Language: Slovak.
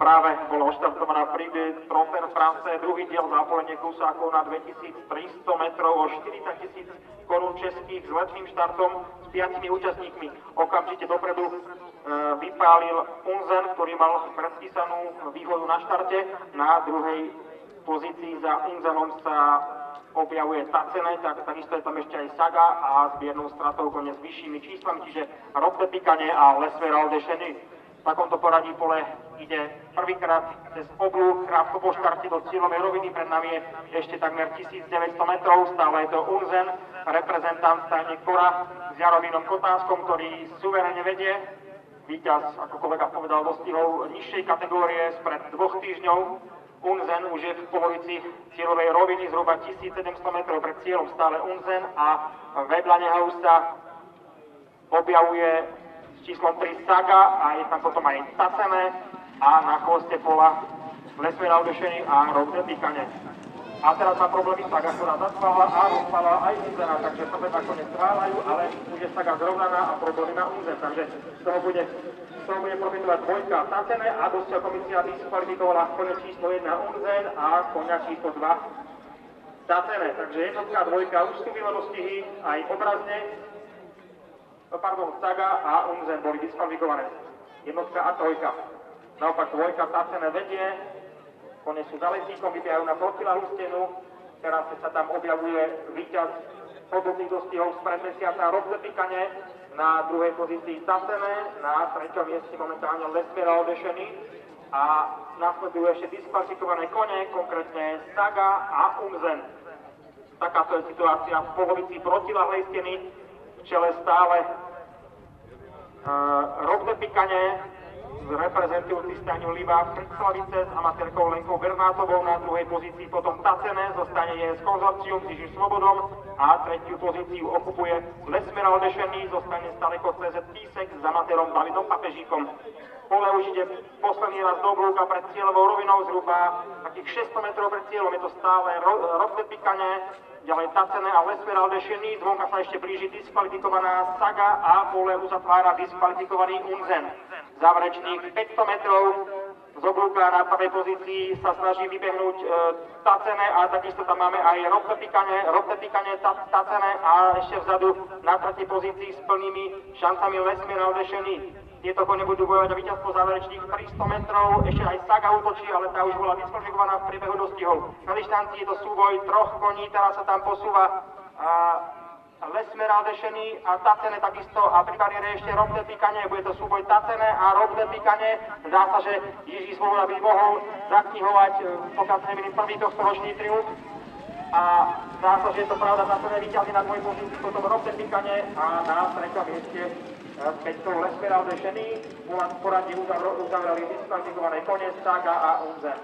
práve bola oštartovaná Prix Trofeo France, druhý diel zápolenie klusákov na 2300 metrov o 40 000 korún českých s letným štartom s 5 účastníkmi. Okamžite dopredu vypálil Unzen, ktorý mal predpísanú výhodu na štarte. Na druhej pozícii za Unzenom sa objavuje Tacene, takisto je tam ešte aj Saga a s miernou stratou konec s vyššími číslami, čiže Rob de Picagne a Lesveral de Cheny. V takomto poradí pole ide prvýkrát cez oblúk, krátko po štarte do cieľovej roviny, pred nami je ešte takmer 1900 metrov, stále je to Unzen, reprezentant stajne Kora s Jarovínom Kotáskom, ktorý suverene vedie. Víťaz, ako kolega povedal, dostihol nižšej kategórie spred 2 týždňov. Unzen už je v polovici cieľovej roviny, zhruba 1700 metrov pred cieľom stále Unzen a vedľa neho sa objavuje s číslom 3 Saga a je tam potom aj Tacene a na chvoste pola Lesveral de Cheny a Rob de Picagne. A teraz má problémy Saga, ktorá zaspala a rozpala aj Unzena, takže prvé nakoniec stváľajú, ale bude Saga zrovnaná a problémy na Unzen, takže z toho bude profitovať dvojka Tacene a dosiaľ komisia diskvalifikovala koňa číslo 1 Unzen a koňa číslo 2 Tacene. Takže jednotka a dvojka ustúpila dostihy aj obrazne. Saga a Unzen boli diskvalifikované. Jednotka a trojka. Naopak dvojka Tacene vedie. Koňe sú za lesníkom, vybiehajú na protiľahlú stenu. Teraz sa tam objavuje víťaz podobných dostihov spred mesiaca Rob de Picagne. Na druhej pozícii Tacene, na treťom mieste momentálne Lesveral de Cheny a nasledujú ešte diskvalifikované kone, konkrétne Saga a Unzen. Takáto je situácia v polovici protiľahlej steny, v čele stále Rob de Picagne, reprezentujúci stajňu Liba Frixlavice s amatérkou Lenkou Bernátovou, na druhej pozícii potom Tacene, zostane JS Konzorcium s Jižím Svobodom a tretiu pozíciu okupuje Lesveral de Cheny, zostane Staleko CZ Písek s amatérom Davidom Papežíkom. Pole už ide posledný raz do oblúka pred cieľovou rovinou, zhruba takých 600 metrov pred cieľom, je to stále Rob de Picagne, ďalej Tacene a Lesveral de Cheny, zvonka sa ešte blíži diskvalifikovaná Saga a pole uzatvára diskvalifikovaný Unzen. Záverečných 500 metrov z oblúka na prvej pozícii sa snaží vybehnúť Tacene a takisto tam máme aj Rob de Picagne, Tacene a ešte vzadu na tretej pozícii s plnými šancami Lesveral de Cheny. Tieto kone budú bojovať o víťazstvo záverečných 300 metrov, ešte aj Saga útočí, ale tá už bola diskvalifikovaná v priebehu dostihov. Na dištancii je to súboj 3 koní, teraz sa tam posúva Lesveral de Cheny a Tacene takisto a pri bariére ešte Rob de Picagne, bude to súboj Tacene a Rob de Picagne. Zdá sa, že Jiří Svoboda by mohol zaknihovať, pokiaľ sa nemýlim, prvý tohtoročný triumf. A zdá sa, že je to pravda, Tacene víťazí na druhej pozícii, potom Rob de Picagne a na treťom mieste späť to Lesveral de Cheny. V poradí uzavreli diskvalifikované kone Saga a Unzen.